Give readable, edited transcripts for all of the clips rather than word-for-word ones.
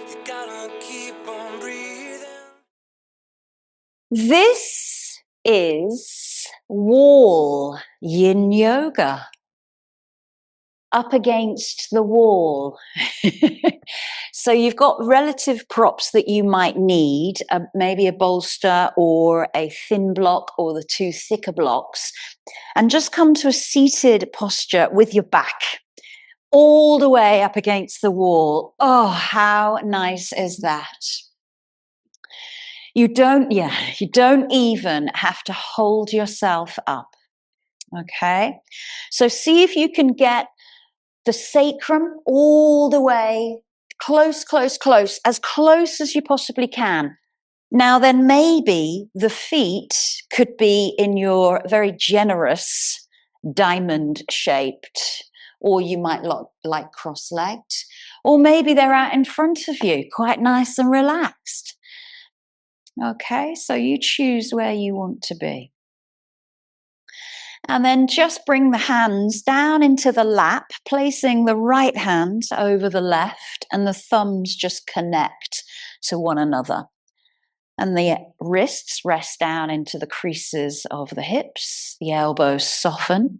You gotta keep on breathing. This is wall Yin Yoga. Up against the wall. So you've got relative props that you might need, maybe a bolster or a thin block or the two thicker blocks, and just come to a seated posture with your back all the way up against the wall. Oh, how nice is that? You don't even have to hold yourself up. Okay? So see if you can get the sacrum all the way close, as close as you possibly can. Now, then maybe the feet could be in your very generous diamond shaped, or you might like cross-legged, or maybe they're out in front of you, quite nice and relaxed. Okay, so you choose where you want to be. And then just bring the hands down into the lap, placing the right hand over the left, and the thumbs just connect to one another. And the wrists rest down into the creases of the hips, the elbows soften,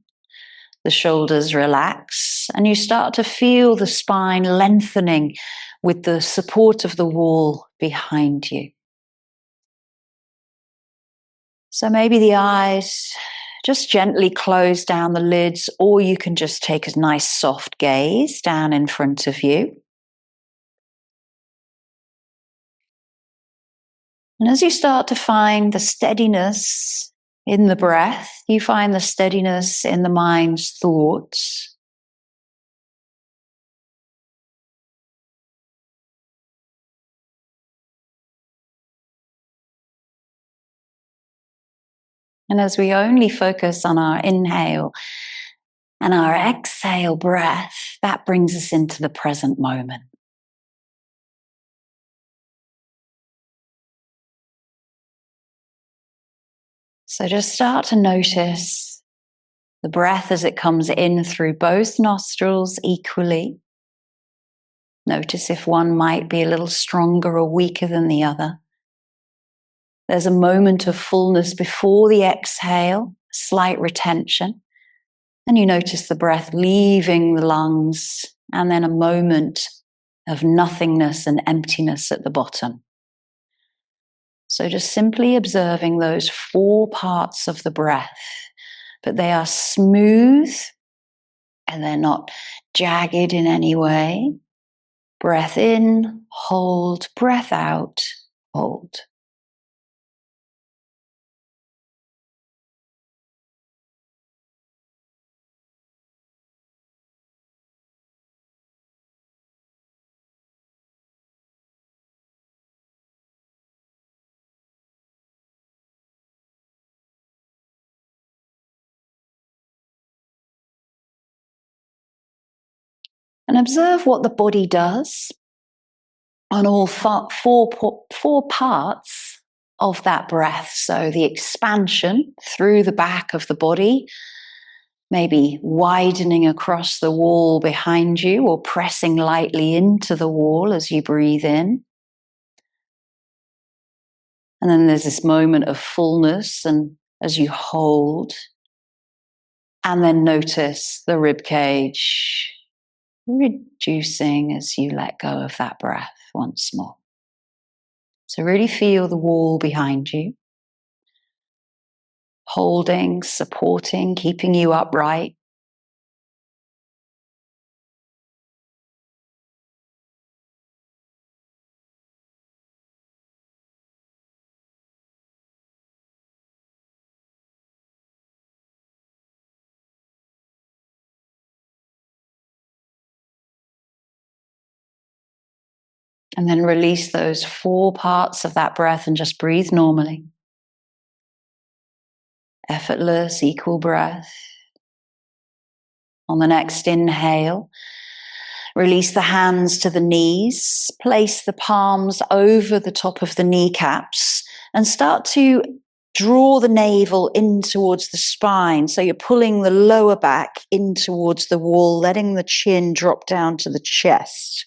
the shoulders relax, and you start to feel the spine lengthening with the support of the wall behind you. So maybe the eyes just gently close down the lids, or you can just take a nice soft gaze down in front of you. And as you start to find the steadiness in the breath, you find the steadiness in the mind's thoughts. And as we only focus on our inhale and our exhale breath, that brings us into the present moment. So just start to notice the breath as it comes in through both nostrils equally. Notice if one might be a little stronger or weaker than the other. There's a moment of fullness before the exhale, slight retention. And you notice the breath leaving the lungs, and then a moment of nothingness and emptiness at the bottom. So just simply observing those 4 parts of the breath, but they are smooth and they're not jagged in any way. Breath in, hold, breath out, hold. And observe what the body does on all 4 parts of that breath. So the expansion through the back of the body, maybe widening across the wall behind you or pressing lightly into the wall as you breathe in. And then there's this moment of fullness, and as you hold, and then notice the rib cage reducing as you let go of that breath once more. So really feel the wall behind you, holding, supporting, keeping you upright. And then release those 4 parts of that breath and just breathe normally. Effortless, equal breath. On the next inhale, release the hands to the knees, place the palms over the top of the kneecaps, and start to draw the navel in towards the spine. So you're pulling the lower back in towards the wall, letting the chin drop down to the chest.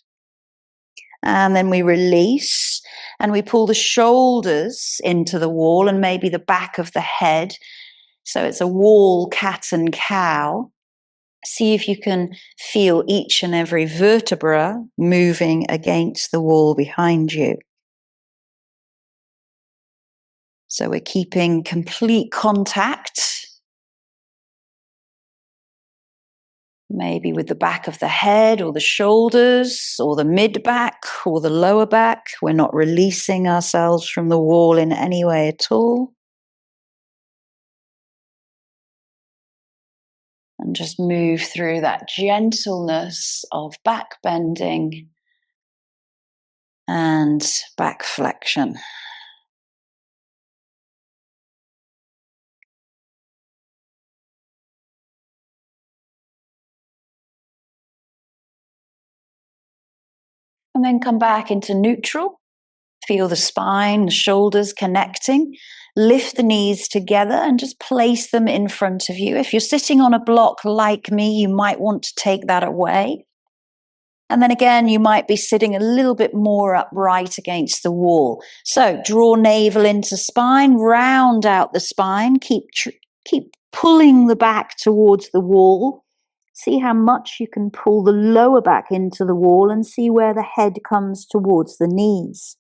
And then we release and we pull the shoulders into the wall and maybe the back of the head. So it's a wall cat and cow. See if you can feel each and every vertebra moving against the wall behind you. So we're keeping complete contact. Maybe with the back of the head or the shoulders or the mid-back or the lower back. We're not releasing ourselves from the wall in any way at all. And just move through that gentleness of back bending and back flexion. And then come back into neutral. Feel the spine, the shoulders connecting. Lift the knees together and just place them in front of you. If you're sitting on a block like me, you might want to take that away. And then again, you might be sitting a little bit more upright against the wall. So draw navel into spine, round out the spine, keep pulling the back towards the wall. See how much you can pull the lower back into the wall and see where the head comes towards the knees.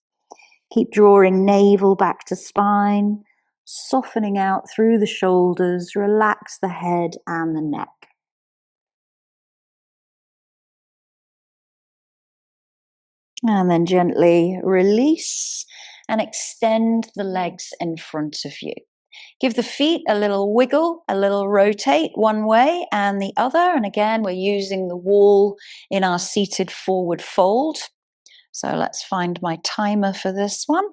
Keep drawing navel back to spine, softening out through the shoulders, relax the head and the neck. And then gently release and extend the legs in front of you. Give the feet a little wiggle, a little rotate one way and the other. And again, we're using the wall in our seated forward fold. So let's find my timer for this one.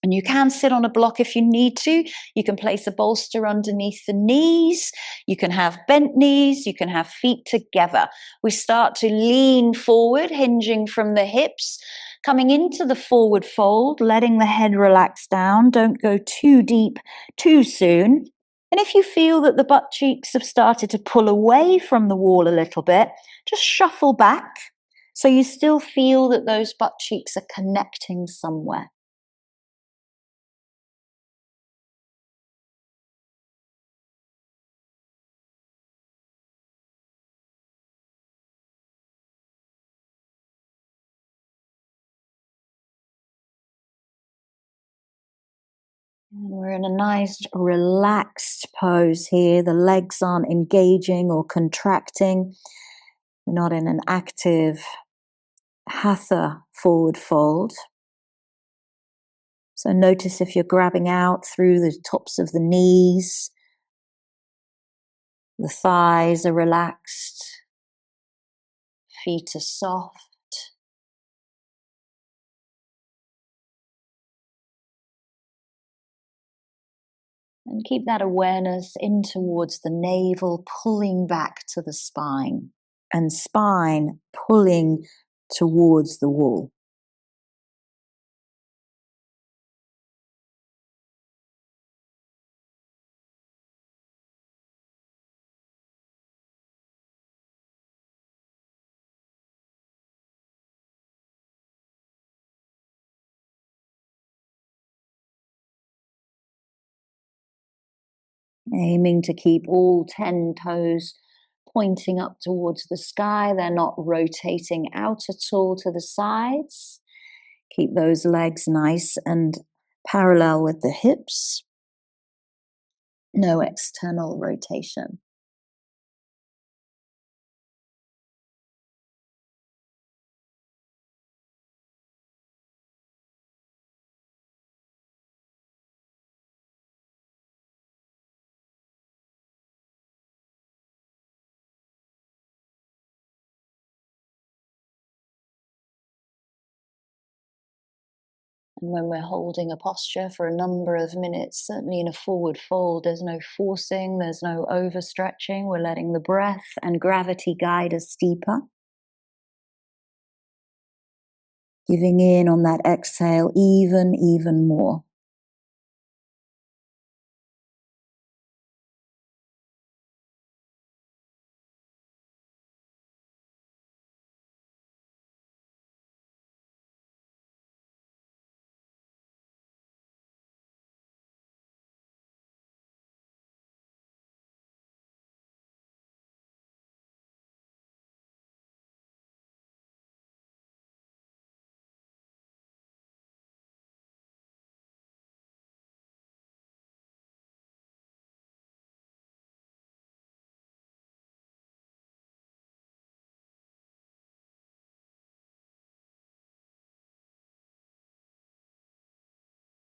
And you can sit on a block if you need to. You can place a bolster underneath the knees. You can have bent knees. You can have feet together. We start to lean forward, hinging from the hips, coming into the forward fold, letting the head relax down. Don't go too deep too soon. And if you feel that the butt cheeks have started to pull away from the wall a little bit, just shuffle back so you still feel that those butt cheeks are connecting somewhere. And we're in a nice relaxed pose here. The legs aren't engaging or contracting. We're not in an active hatha forward fold. So notice if you're grabbing out through the tops of the knees. The thighs are relaxed. Feet are soft. And keep that awareness in towards the navel, pulling back to the spine. And spine pulling towards the wall. Aiming to keep all 10 toes pointing up towards the sky. They're not rotating out at all to the sides. Keep those legs nice and parallel with the hips. No external rotation. And when we're holding a posture for a number of minutes, certainly in a forward fold, there's no forcing, there's no overstretching. We're letting the breath and gravity guide us deeper. Giving in on that exhale even more.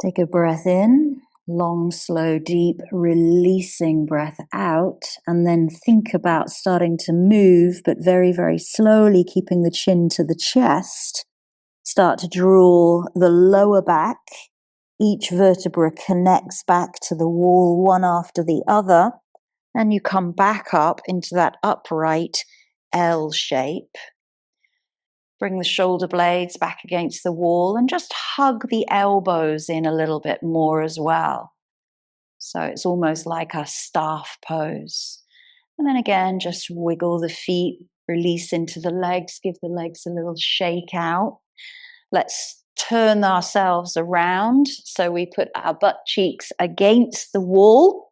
Take a breath in, long, slow, deep, releasing breath out, and then think about starting to move, but very, very slowly, keeping the chin to the chest. Start to draw the lower back. Each vertebra connects back to the wall, one after the other, and you come back up into that upright L shape. Bring the shoulder blades back against the wall and just hug the elbows in a little bit more as well. So it's almost like a staff pose. And then again, just wiggle the feet, release into the legs, give the legs a little shake out. Let's turn ourselves around. So we put our butt cheeks against the wall.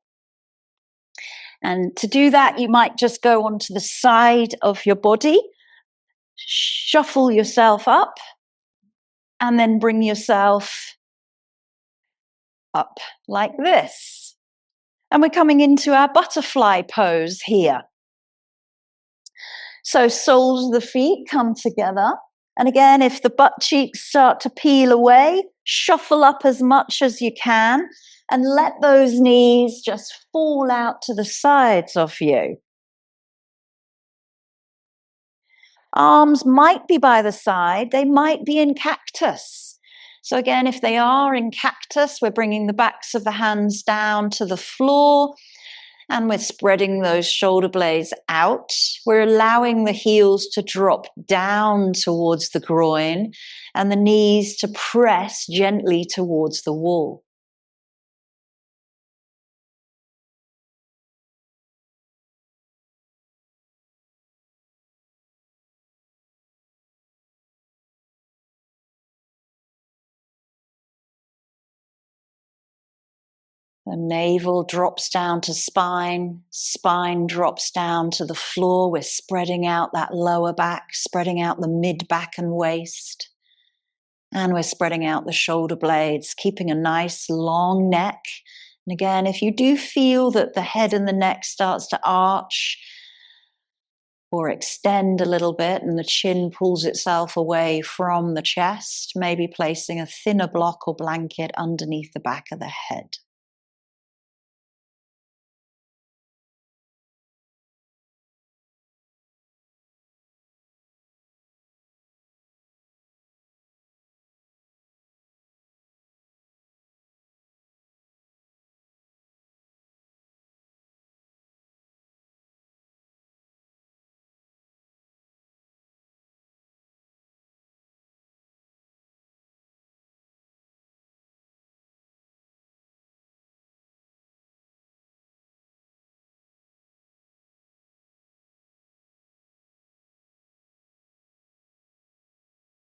And to do that, you might just go onto the side of your body, shuffle yourself up, and then bring yourself up like this. And we're coming into our butterfly pose here. So soles of the feet come together. And again, if the butt cheeks start to peel away, shuffle up as much as you can and let those knees just fall out to the sides of you. Arms might be by the side, they might be in cactus. So again, if they are in cactus, we're bringing the backs of the hands down to the floor and we're spreading those shoulder blades out. We're allowing the heels to drop down towards the groin and the knees to press gently towards the wall. The navel drops down to spine, spine drops down to the floor. We're spreading out that lower back, spreading out the mid back and waist. And we're spreading out the shoulder blades, keeping a nice long neck. And again, if you do feel that the head and the neck starts to arch or extend a little bit and the chin pulls itself away from the chest, maybe placing a thinner block or blanket underneath the back of the head.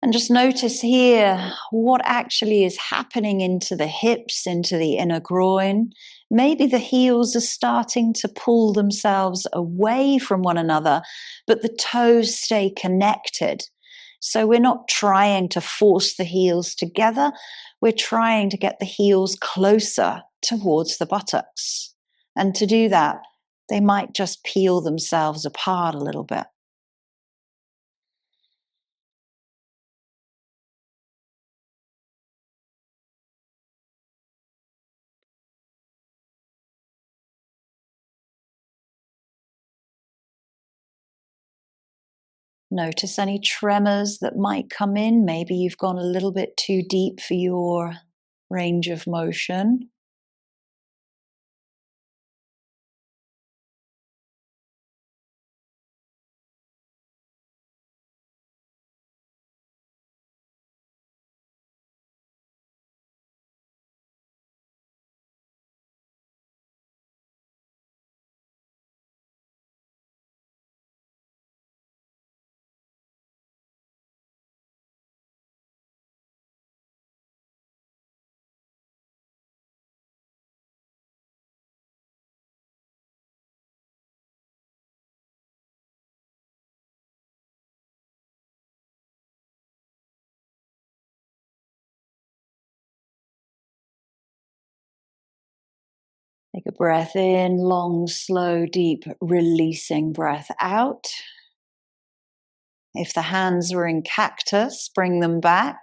And just notice here what actually is happening into the hips, into the inner groin. Maybe the heels are starting to pull themselves away from one another, but the toes stay connected. So we're not trying to force the heels together. We're trying to get the heels closer towards the buttocks. And to do that, they might just peel themselves apart a little bit. Notice any tremors that might come in. Maybe you've gone a little bit too deep for your range of motion. Take a breath in, long, slow, deep, releasing breath out. If the hands were in cactus, bring them back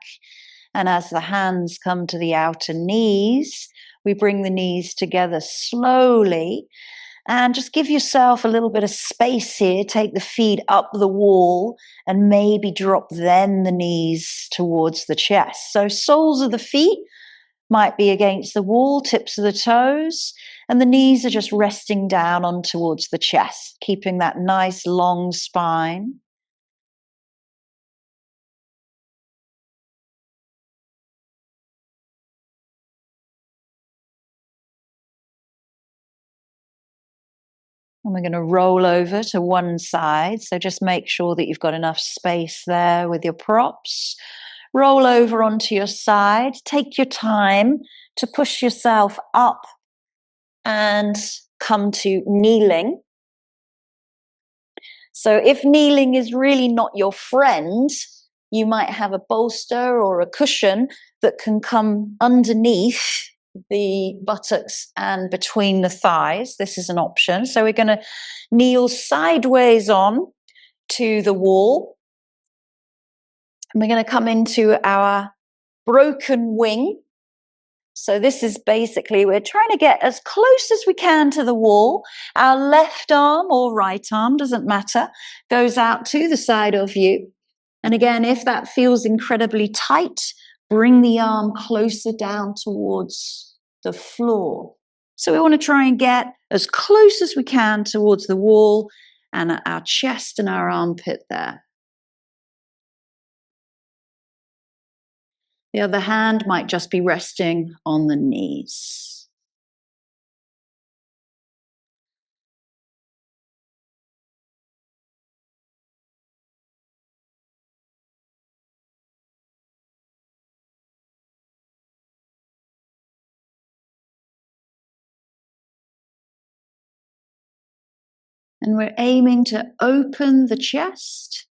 And as the hands come to the outer knees, we bring the knees together slowly. And just give yourself a little bit of space here. Take the feet up the wall and maybe drop then the knees towards the chest. So soles of the feet might be against the wall, tips of the toes, and the knees are just resting down on towards the chest, keeping that nice long spine. And we're going to roll over to one side. So just make sure that you've got enough space there with your props. Roll over onto your side. Take your time to push yourself up and come to kneeling. So if kneeling is really not your friend, you might have a bolster or a cushion that can come underneath the buttocks and between the thighs. This is an option. So we're going to kneel sideways on to the wall. And we're going to come into our broken wing. So this is basically, we're trying to get as close as we can to the wall. Our left arm or right arm, doesn't matter, goes out to the side of you. And again, if that feels incredibly tight, bring the arm closer down towards the floor. So we want to try and get as close as we can towards the wall and our chest and our armpit there. The other hand might just be resting on the knees. And we're aiming to open the chest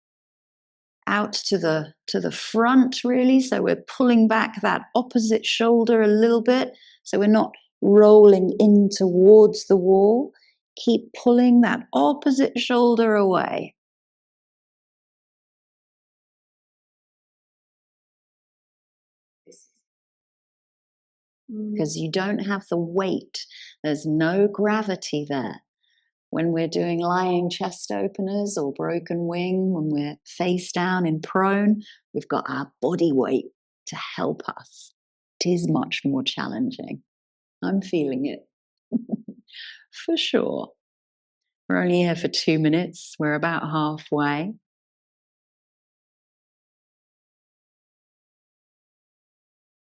out to the front, really. So we're pulling back that opposite shoulder a little bit. So we're not rolling in towards the wall. Keep pulling that opposite shoulder away. Because you don't have the weight. There's no gravity there. When we're doing lying chest openers or broken wing, when we're face down in prone, we've got our body weight to help us. It is much more challenging. I'm feeling it. For sure. We're only here for 2 minutes. We're about halfway.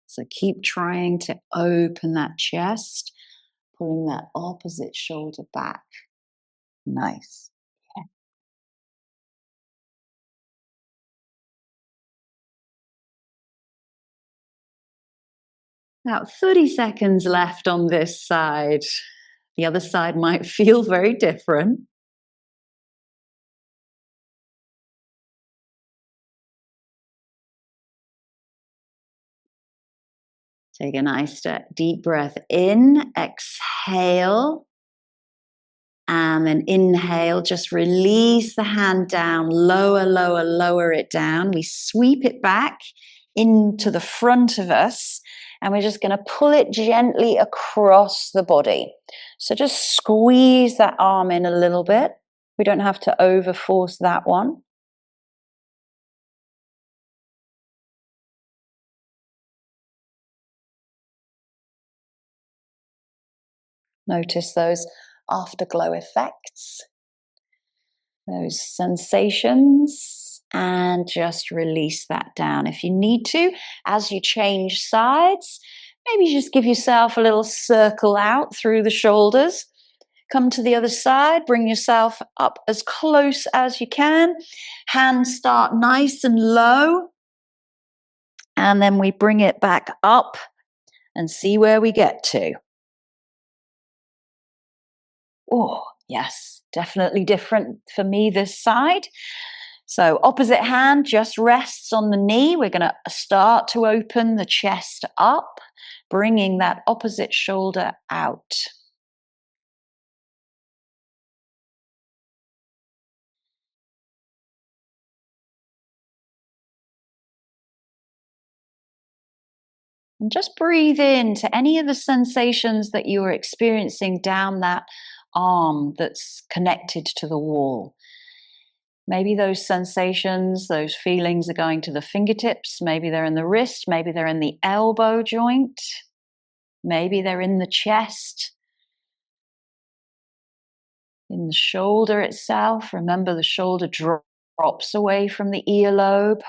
So keep trying to open that chest, pulling that opposite shoulder back. Nice. About 30 seconds left on this side. The other side might feel very different. Take a nice deep breath in, exhale, and then inhale. Just release the hand down, lower, lower, lower it down. We sweep it back into the front of us, and we're just going to pull it gently across the body. So just squeeze that arm in a little bit. We don't have to overforce that one. Notice those afterglow effects, those sensations, and just release that down. If you need to, as you change sides, maybe just give yourself a little circle out through the shoulders. Come to the other side, bring yourself up as close as you can. Hands start nice and low, and then we bring it back up and see where we get to. Oh, yes, definitely different for me this side. So opposite hand just rests on the knee. We're going to start to open the chest up, bringing that opposite shoulder out. And just breathe into any of the sensations that you are experiencing down that arm that's connected to the wall. Maybe those sensations, those feelings are going to the fingertips. Maybe they're in the wrist. Maybe they're in the elbow joint. Maybe they're in the chest, in the shoulder itself. Remember, the shoulder drops away from the earlobe.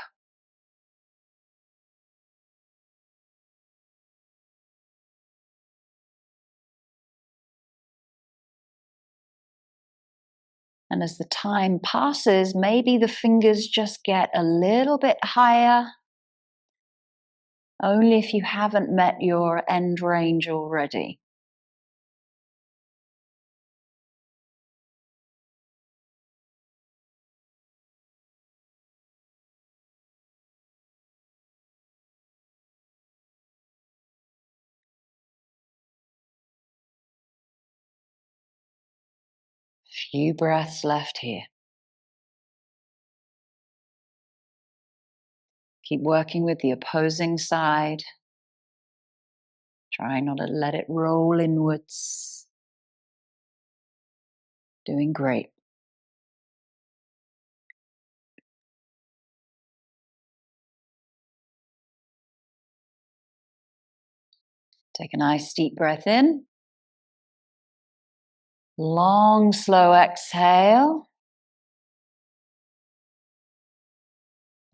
And as the time passes, maybe the fingers just get a little bit higher, only if you haven't met your end range already. Few breaths left here. Keep working with the opposing side. Try not to let it roll inwards. Doing great. Take a nice deep breath in. Long, slow exhale.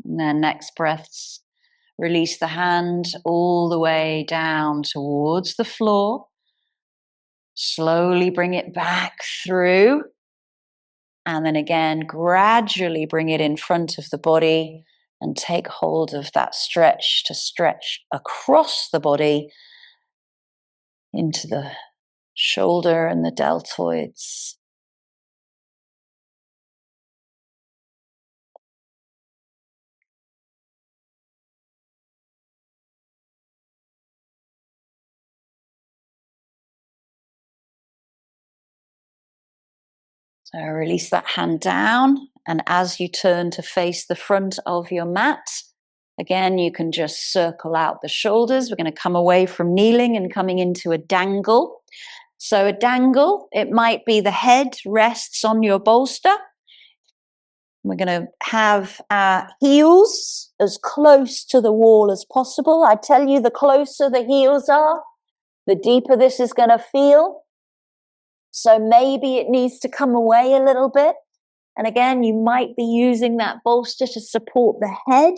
And then next breaths, release the hand all the way down towards the floor. Slowly bring it back through. And then again, gradually bring it in front of the body and take hold of that stretch to stretch across the body into the shoulder and the deltoids. So release that hand down, and as you turn to face the front of your mat, again, you can just circle out the shoulders. We're going to come away from kneeling and coming into a dangle. So a dangle, it might be the head rests on your bolster. We're going to have our heels as close to the wall as possible. I tell you, the closer the heels are, the deeper this is going to feel. So maybe it needs to come away a little bit. And again, you might be using that bolster to support the head,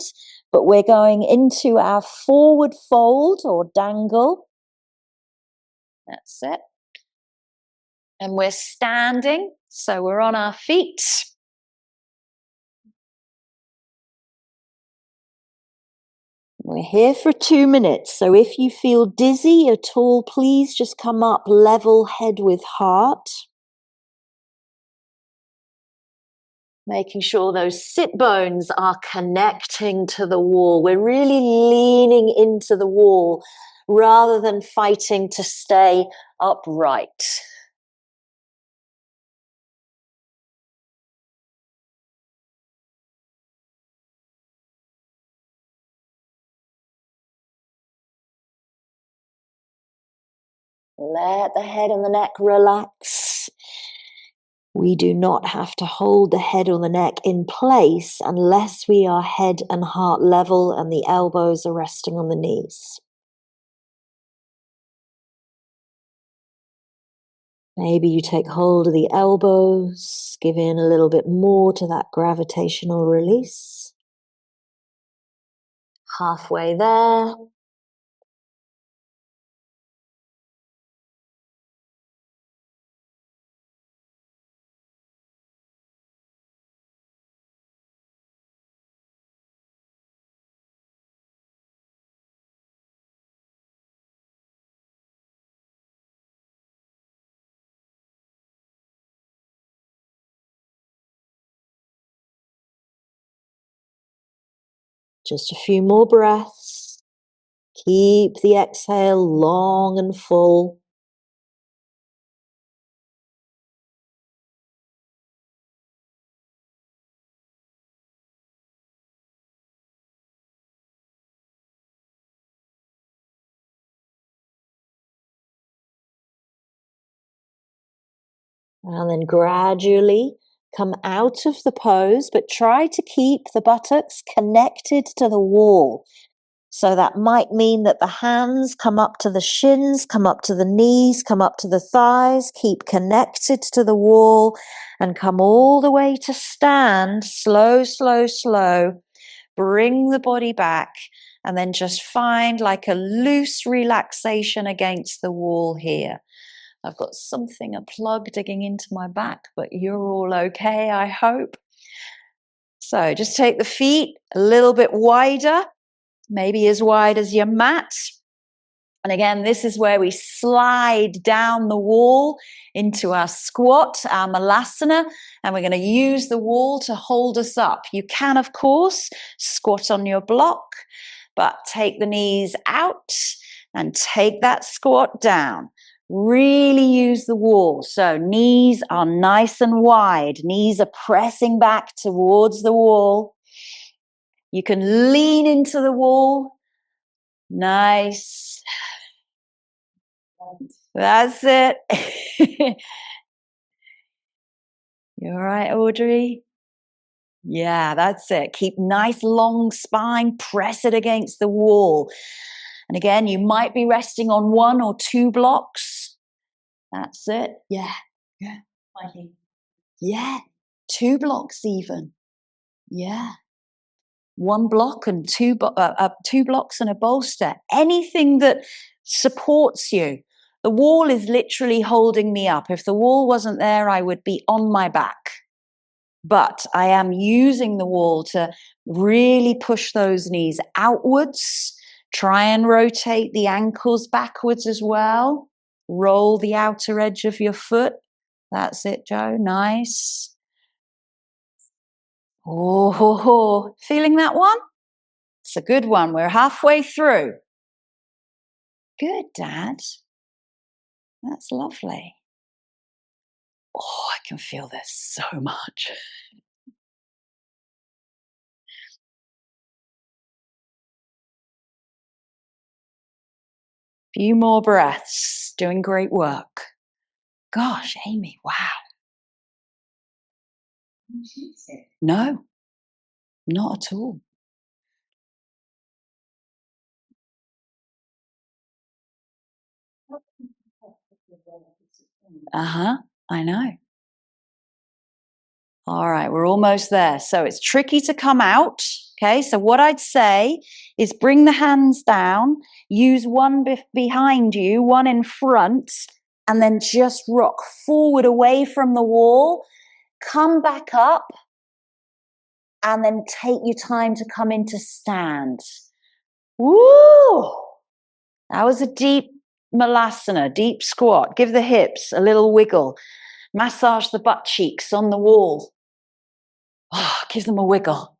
but we're going into our forward fold or dangle. That's it. And we're standing, so we're on our feet. We're here for 2 minutes, so if you feel dizzy at all, please just come up level head with heart. Making sure those sit bones are connecting to the wall. We're really leaning into the wall rather than fighting to stay upright. Let the head and the neck relax. We do not have to hold the head or the neck in place unless we are head and heart level and the elbows are resting on the knees. Maybe you take hold of the elbows, give in a little bit more to that gravitational release. Halfway there. Just a few more breaths. Keep the exhale long and full. And then gradually come out of the pose, but try to keep the buttocks connected to the wall. So that might mean that the hands come up to the shins, come up to the knees, come up to the thighs, keep connected to the wall, and come all the way to stand. Slow, slow, slow. Bring the body back, and then just find like a loose relaxation against the wall here. I've got something, a plug digging into my back, but you're all okay, I hope. So just take the feet a little bit wider, maybe as wide as your mat. And again, this is where we slide down the wall into our squat, our malasana, and we're going to use the wall to hold us up. You can, of course, squat on your block, but take the knees out and take that squat down. Really use the wall. So knees are nice and wide. Knees are pressing back towards the wall. You can lean into the wall. Nice. That's it. You all right, Audrey? Yeah, that's it. Keep nice long spine, press it against the wall. And again, you might be resting on 1 or 2 blocks. That's it. Yeah. Yeah. Yeah. 2 blocks even. Yeah. 1 block and 2 blocks and a bolster. Anything that supports you. The wall is literally holding me up. If the wall wasn't there, I would be on my back. But I am using the wall to really push those knees outwards. Try and rotate the ankles backwards as well. Roll the outer edge of your foot. That's it, Joe. Nice. Oh, feeling that one? It's a good one. We're halfway through. Good, Dad. That's lovely. Oh, I can feel this so much. Few more breaths. Doing great work. Gosh, Amy, wow. No, not at all. Uh-huh, I know. All right, we're almost there. So it's tricky to come out. Okay, so what I'd say is bring the hands down, use one behind you, one in front, and then just rock forward away from the wall. Come back up, and then take your time to come into stand. Woo! That was a deep malasana, deep squat. Give the hips a little wiggle. Massage the butt cheeks on the wall. Oh, give them a wiggle.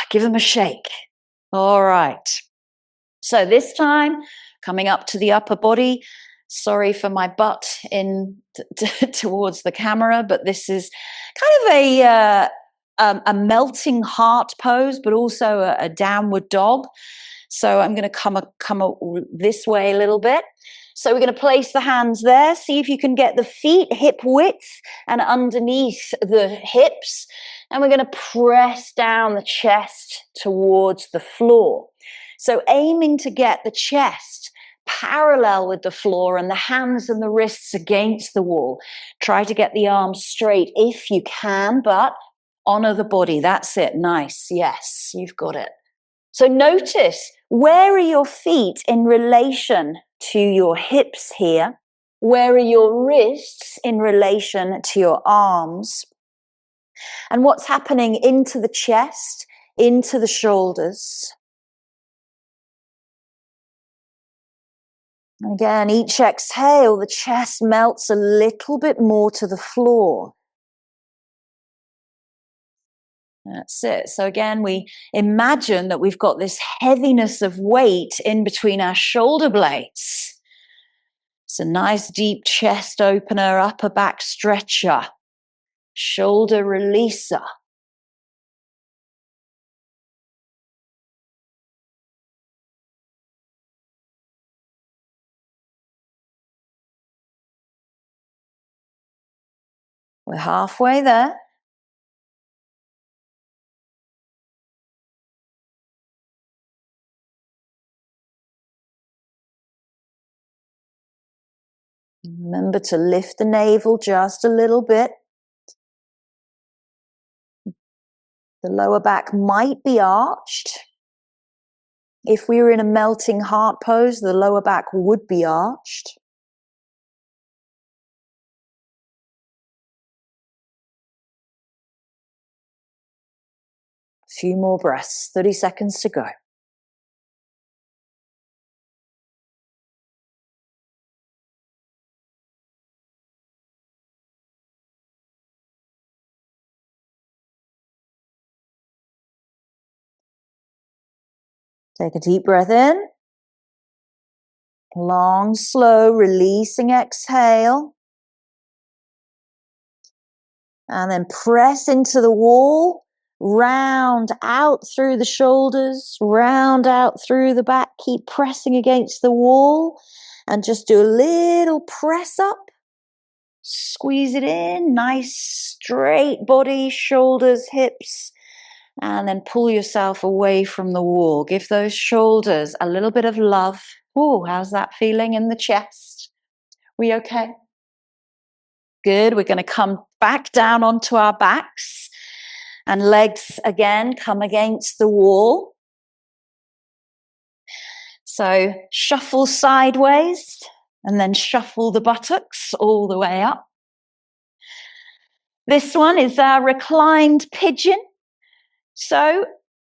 Give them a shake. All right. So this time, coming up to the upper body. Sorry for my butt in towards the camera, but this is kind of a melting heart pose, but also a downward dog. So I'm going to come this way a little bit. So we're going to place the hands there. See if you can get the feet hip width and underneath the hips. And we're going to press down the chest towards the floor. So aiming to get the chest parallel with the floor and the hands and the wrists against the wall. Try to get the arms straight if you can, but honor the body. That's it. Nice. Yes, you've got it. So notice, where are your feet in relation to your hips here? Where are your wrists in relation to your arms? And what's happening into the chest, into the shoulders? Again, each exhale, the chest melts a little bit more to the floor. That's it. So again, we imagine that we've got this heaviness of weight in between our shoulder blades. It's a nice deep chest opener, upper back stretcher, shoulder releaser. We're halfway there. Remember to lift the navel just a little bit. The lower back might be arched. If we were in a melting heart pose, the lower back would be arched. A few more breaths, 30 seconds to go. Take a deep breath in. Long, slow, releasing exhale. And then press into the wall. Round out through the shoulders. Round out through the back. Keep pressing against the wall. And just do a little press up. Squeeze it in. Nice straight body, shoulders, hips. And then pull yourself away from the wall. Give those shoulders a little bit of love. Ooh, how's that feeling in the chest? We okay? Good. We're going to come back down onto our backs. And legs again come against the wall. So shuffle sideways. And then shuffle the buttocks all the way up. This one is our reclined pigeon. So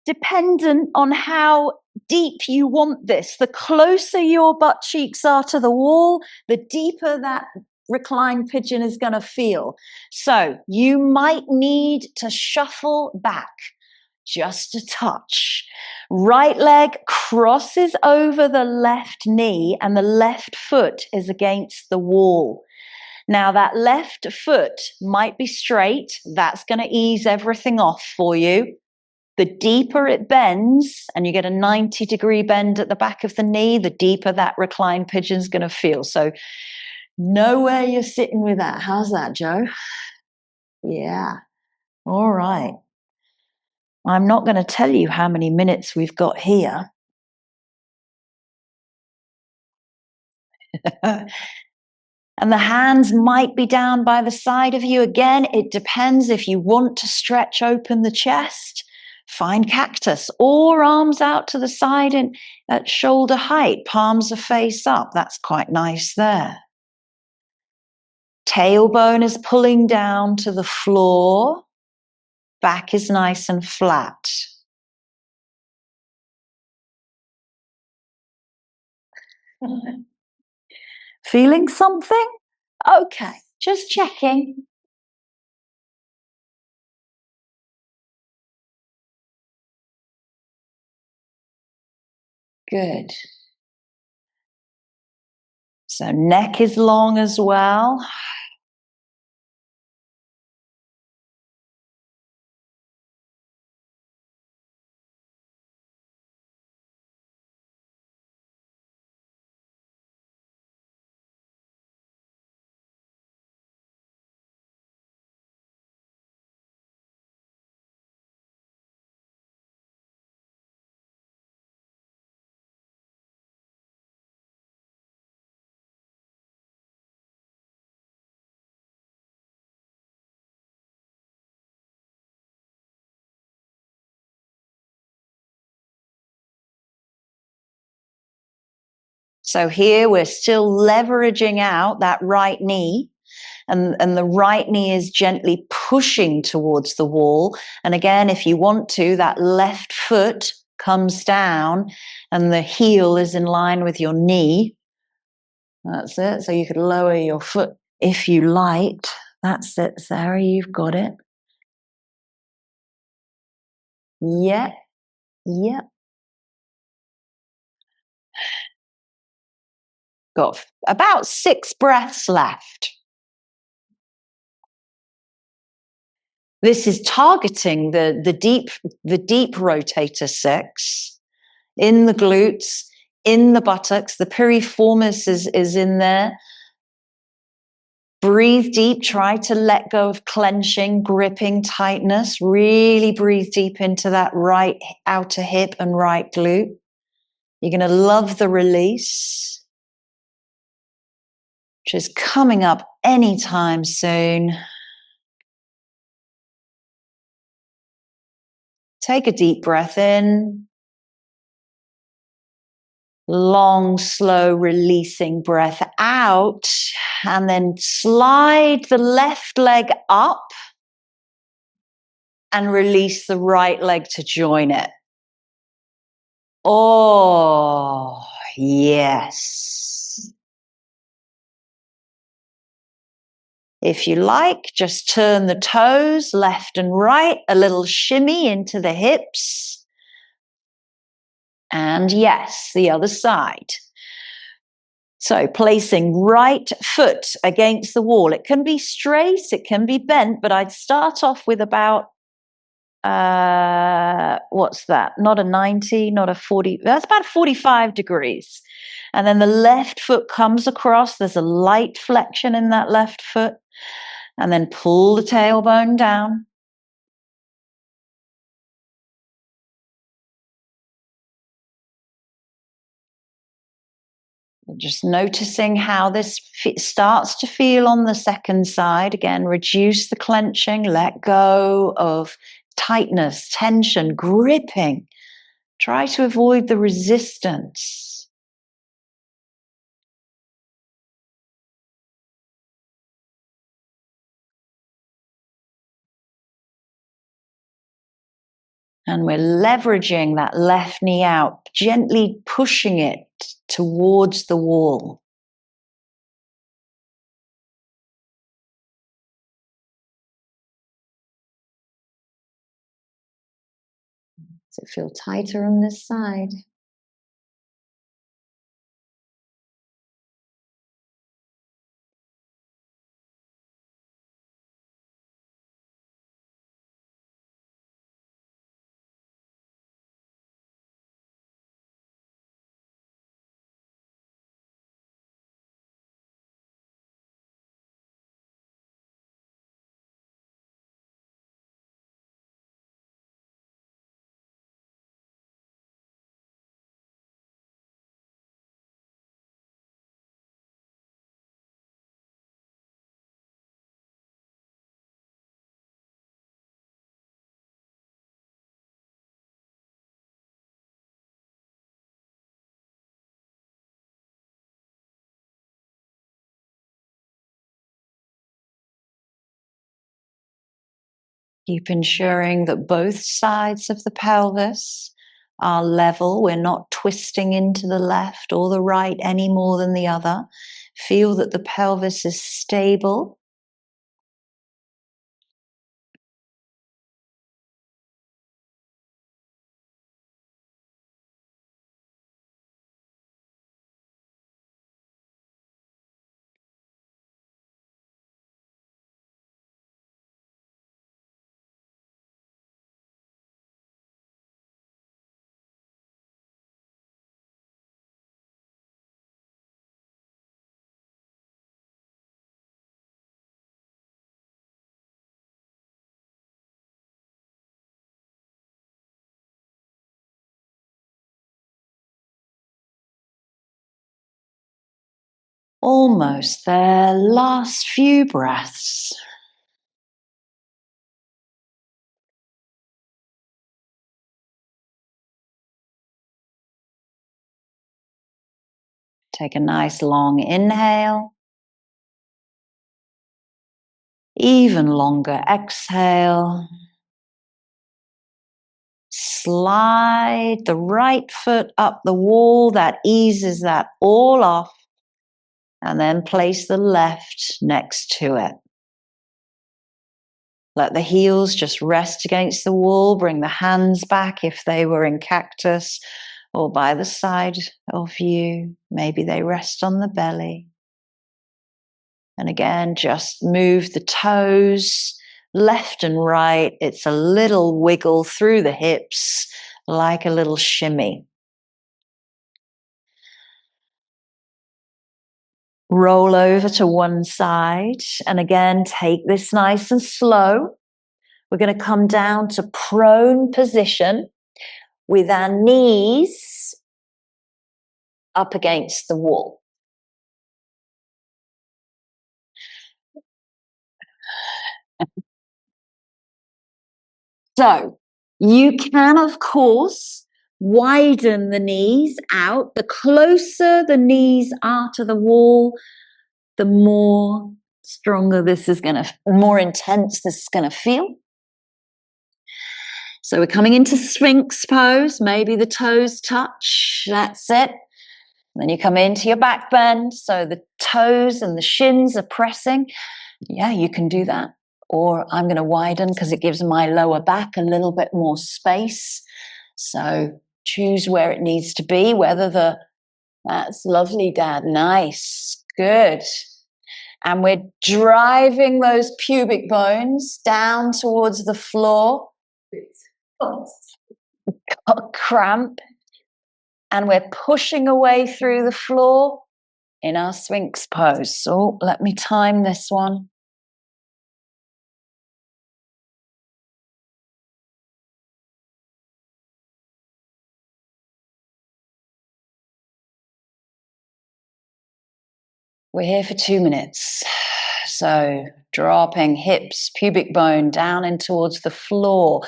dependent on how deep you want this, the closer your butt cheeks are to the wall, the deeper that reclined pigeon is going to feel. So you might need to shuffle back just a touch. Right leg crosses over the left knee and the left foot is against the wall. Now that left foot might be straight. That's going to ease everything off for you. The deeper it bends, and you get a 90-degree bend at the back of the knee, the deeper that reclined pigeon's going to feel. So know where you're sitting with that. How's that, Joe? Yeah. All right. I'm not going to tell you how many minutes we've got here. And the hands might be down by the side of you. Again, it depends if you want to stretch open the chest. Find cactus or arms out to the side and at shoulder height, palms are face up. That's quite nice there. Tailbone is pulling down to the floor. Back is nice and flat. Feeling something? Okay, just checking. Good. So neck is long as well. So here we're still leveraging out that right knee. And the right knee is gently pushing towards the wall. And again, if you want to, that left foot comes down and the heel is in line with your knee. That's it. So you could lower your foot if you liked. That's it, Sarah. You've got it. Yep. Yep. Got about 6 breaths left. This is targeting the deep rotator 6 in the glutes, in the buttocks. The piriformis is in there. Breathe deep. Try to let go of clenching, gripping, tightness. Really breathe deep into that right outer hip and right glute. You're going to love the release, which is coming up anytime soon. Take a deep breath in. Long, slow, releasing breath out, and then slide the left leg up and release the right leg to join it. Oh, yes. If you like, just turn the toes left and right, a little shimmy into the hips. And yes, the other side. So placing right foot against the wall. It can be straight, it can be bent, but I'd start off with about, what's that? Not a 90, not a 40, that's about 45 degrees. And then the left foot comes across. There's a light flexion in that left foot. And then pull the tailbone down. Just noticing how this starts to feel on the second side. Again, reduce the clenching, let go of tightness, tension, gripping. Try to avoid the resistance. And we're leveraging that left knee out, gently pushing it towards the wall. Does it feel tighter on this side? Keep ensuring that both sides of the pelvis are level. We're not twisting into the left or the right any more than the other. Feel that the pelvis is stable. Almost there. Last few breaths. Take a nice long inhale. Even longer exhale. Slide the right foot up the wall. That eases that all off. And then place the left next to it. Let the heels just rest against the wall. Bring the hands back if they were in cactus or by the side of you. Maybe they rest on the belly. And again, just move the toes left and right. It's a little wiggle through the hips, like a little shimmy. Roll over to one side. And again, take this nice and slow. We're going to come down to prone position with our knees up against the wall. So you can, of course, widen the knees out. The closer the knees are to the wall, the more stronger this is going to, more intense this is going to feel. So we're coming into Sphinx pose. Maybe the toes touch. That's it. Then you come into your back bend. So the toes and the shins are pressing. Yeah, you can do that. Or I'm going to widen because it gives my lower back a little bit more space. So choose where it needs to be, that's lovely, Dad. Nice. Good. And we're driving those pubic bones down towards the floor. Got cramp. And we're pushing away through the floor in our Sphinx pose. So let me time this one. We're here for 2 minutes. So dropping hips, pubic bone down in towards the floor.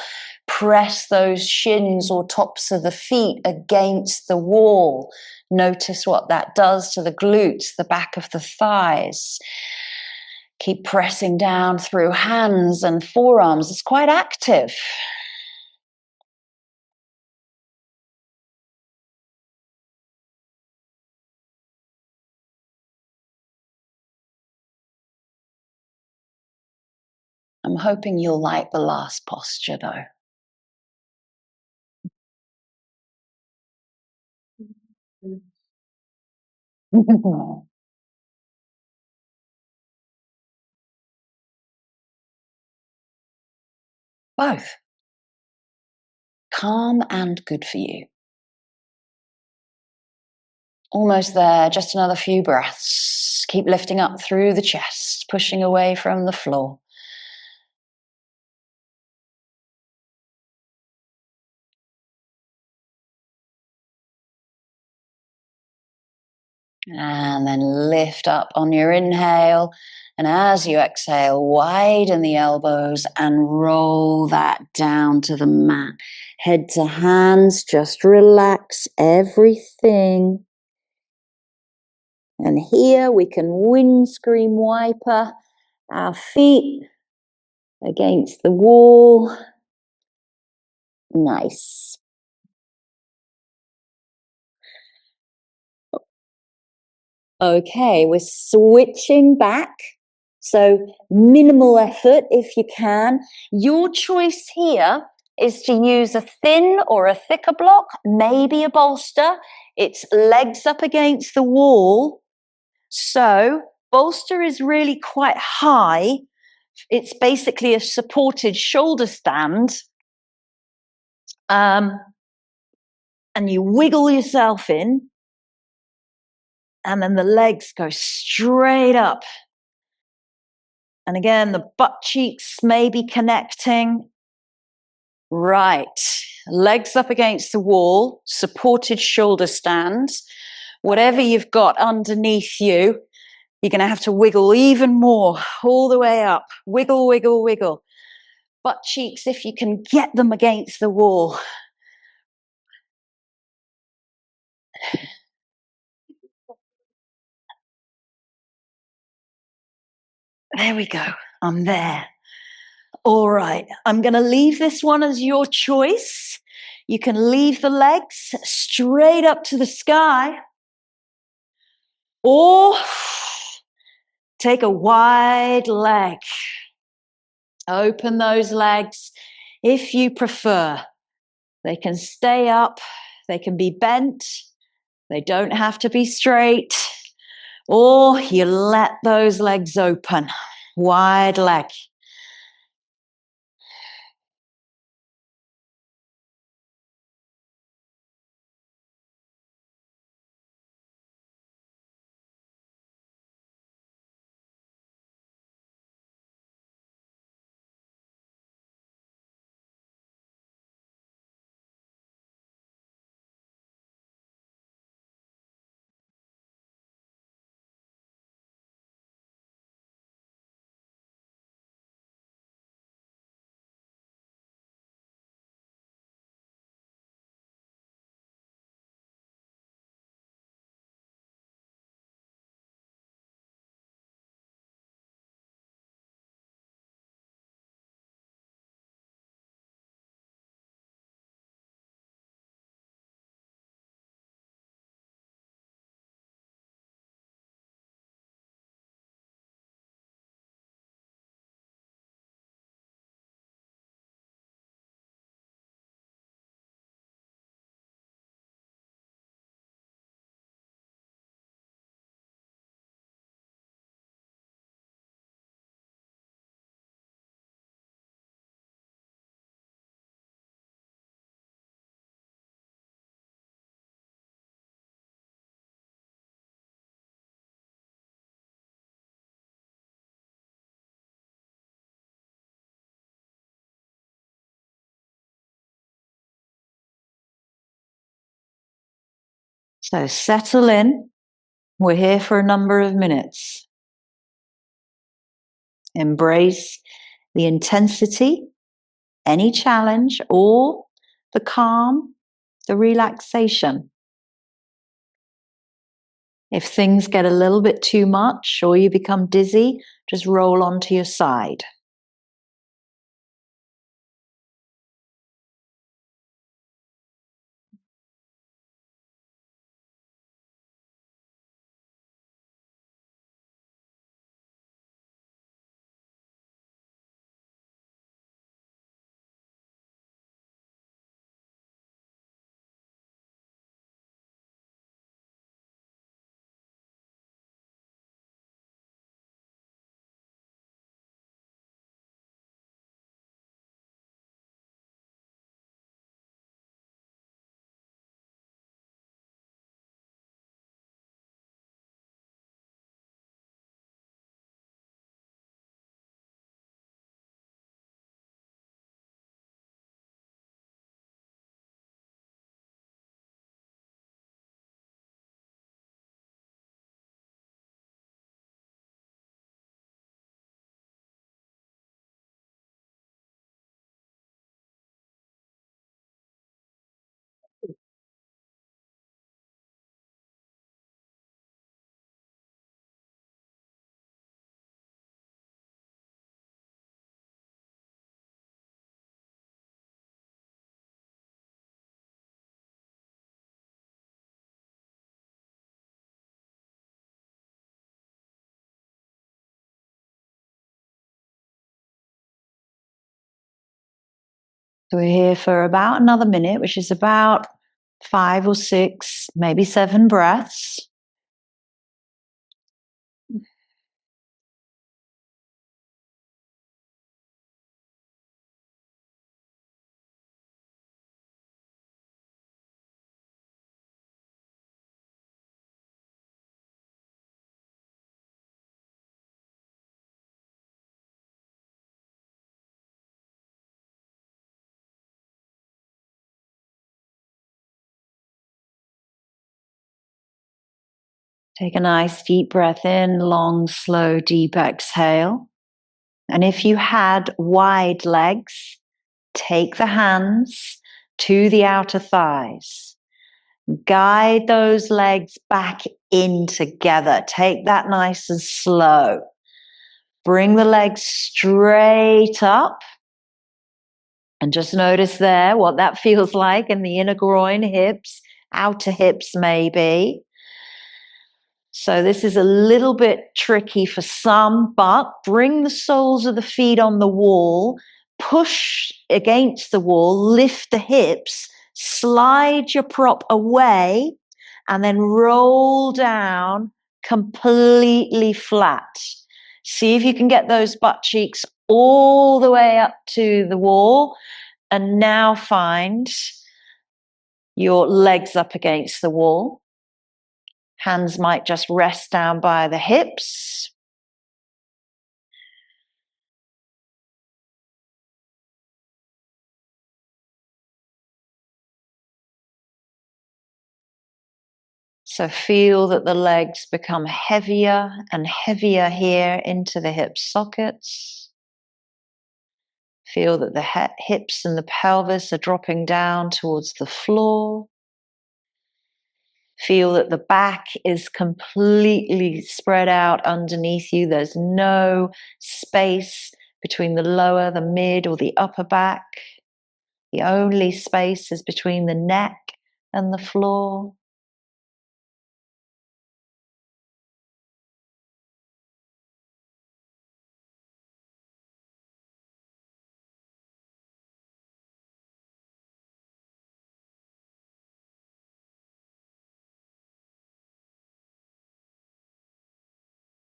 Press those shins or tops of the feet against the wall. Notice what that does to the glutes, the back of the thighs. Keep pressing down through hands and forearms. It's quite active. I'm hoping you'll like the last posture though. Both. Calm and good for you. Almost there, just another few breaths. Keep lifting up through the chest, pushing away from the floor. And then lift up on your inhale. And as you exhale, widen the elbows and roll that down to the mat. Head to hands, just relax everything. And here we can windscreen wiper our feet against the wall. Nice. Okay, we're switching back. So minimal effort if you can. Your choice here is to use a thin or a thicker block, maybe a bolster. It's legs up against the wall. So bolster is really quite high. It's basically a supported shoulder stand. And you wiggle yourself in. And then the legs go straight up. And again, the butt cheeks may be connecting. Right. Legs up against the wall, supported shoulder stands. Whatever you've got underneath you, you're going to have to wiggle even more, all the way up. Wiggle, wiggle, wiggle. Butt cheeks, if you can get them against the wall. There we go. I'm there. All right. I'm going to leave this one as your choice. You can leave the legs straight up to the sky, or take a wide leg. Open those legs if you prefer. They can stay up, they can be bent, they don't have to be straight, or you let those legs open. Wide leg. So settle in. We're here for a number of minutes. Embrace the intensity, any challenge, or the calm, the relaxation. If things get a little bit too much or you become dizzy, just roll onto your side. So we're here for about another minute, which is about 5 or 6, maybe 7 breaths. Take a nice deep breath in, long, slow, deep exhale. And if you had wide legs, take the hands to the outer thighs. Guide those legs back in together. Take that nice and slow. Bring the legs straight up. And just notice there what that feels like in the inner groin, hips, outer hips maybe. So this is a little bit tricky for some, but bring the soles of the feet on the wall, push against the wall, lift the hips, slide your prop away, and then roll down completely flat. See if you can get those butt cheeks all the way up to the wall, and now find your legs up against the wall. Hands might just rest down by the hips. So feel that the legs become heavier and heavier here into the hip sockets. Feel that the hips and the pelvis are dropping down towards the floor. Feel that the back is completely spread out underneath you. There's no space between the lower, the mid, or the upper back. The only space is between the neck and the floor.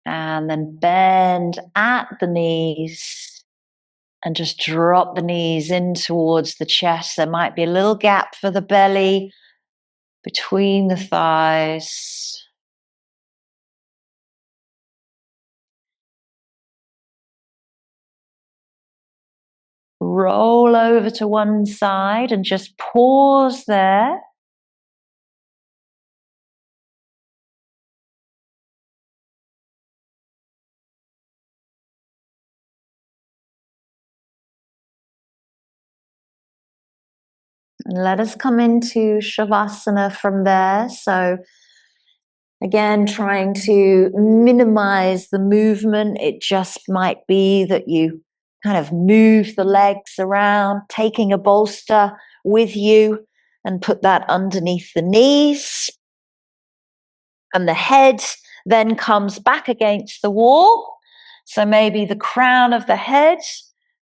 And then bend at the knees and just drop the knees in towards the chest. There might be a little gap for the belly between the thighs. Roll over to one side and just pause there. And let us come into Shavasana from there. So again, trying to minimize the movement. It just might be that you kind of move the legs around, taking a bolster with you and put that underneath the knees. And the head then comes back against the wall. So maybe the crown of the head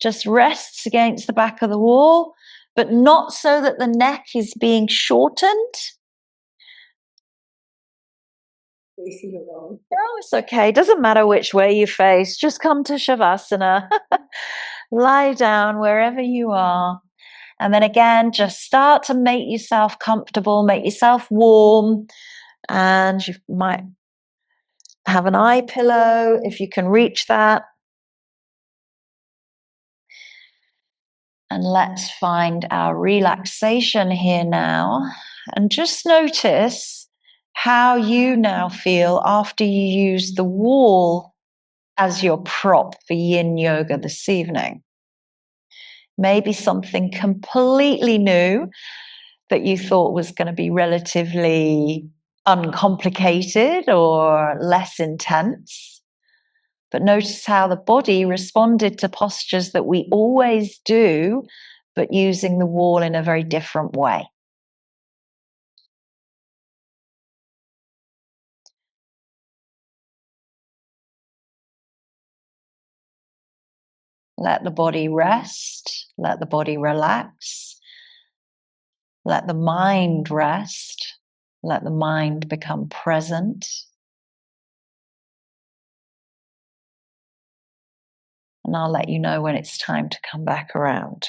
just rests against the back of the wall, but not so that the neck is being shortened. Oh, it's okay. Doesn't matter which way you face. Just come to Shavasana. Lie down wherever you are. And then again, just start to make yourself comfortable, make yourself warm. And you might have an eye pillow if you can reach that. And let's find our relaxation here now. And just notice how you now feel after you use the wall as your prop for Yin Yoga this evening. Maybe something completely new that you thought was going to be relatively uncomplicated or less intense. But notice how the body responded to postures that we always do, but using the wall in a very different way. Let the body rest. Let the body relax. Let the mind rest. Let the mind become present. And I'll let you know when it's time to come back around.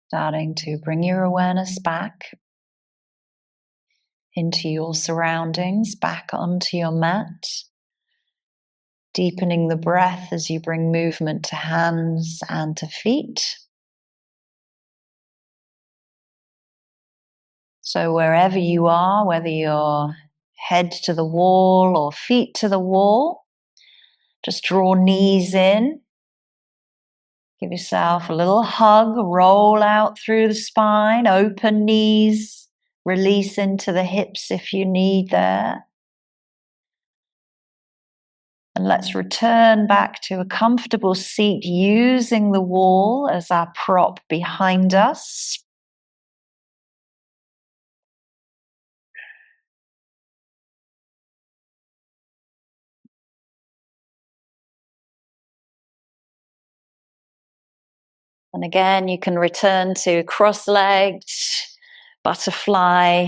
Starting to bring your awareness back into your surroundings, back onto your mat. Deepening the breath as you bring movement to hands and to feet. So wherever you are, whether you're head to the wall or feet to the wall, just draw knees in. Give yourself a little hug, roll out through the spine, open knees, release into the hips if you need there. And let's return back to a comfortable seat using the wall as our prop behind us. And again, you can return to cross-legged, butterfly,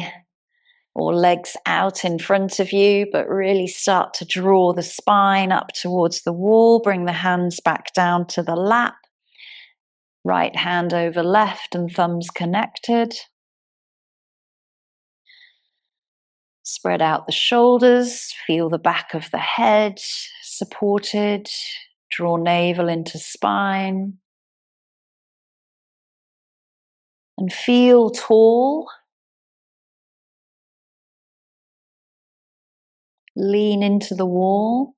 or legs out in front of you, but really start to draw the spine up towards the wall. Bring the hands back down to the lap. Right hand over left and thumbs connected. Spread out the shoulders, feel the back of the head supported. Draw navel into spine. And feel tall. Lean into the wall.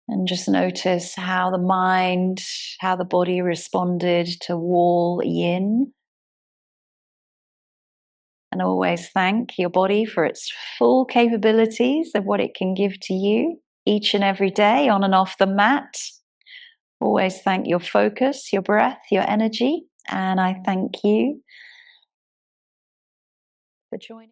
And just notice how the mind, how the body responded to wall yin. And always thank your body for its full capabilities of what it can give to you each and every day on and off the mat. Always thank your focus, your breath, your energy. And I thank you for joining.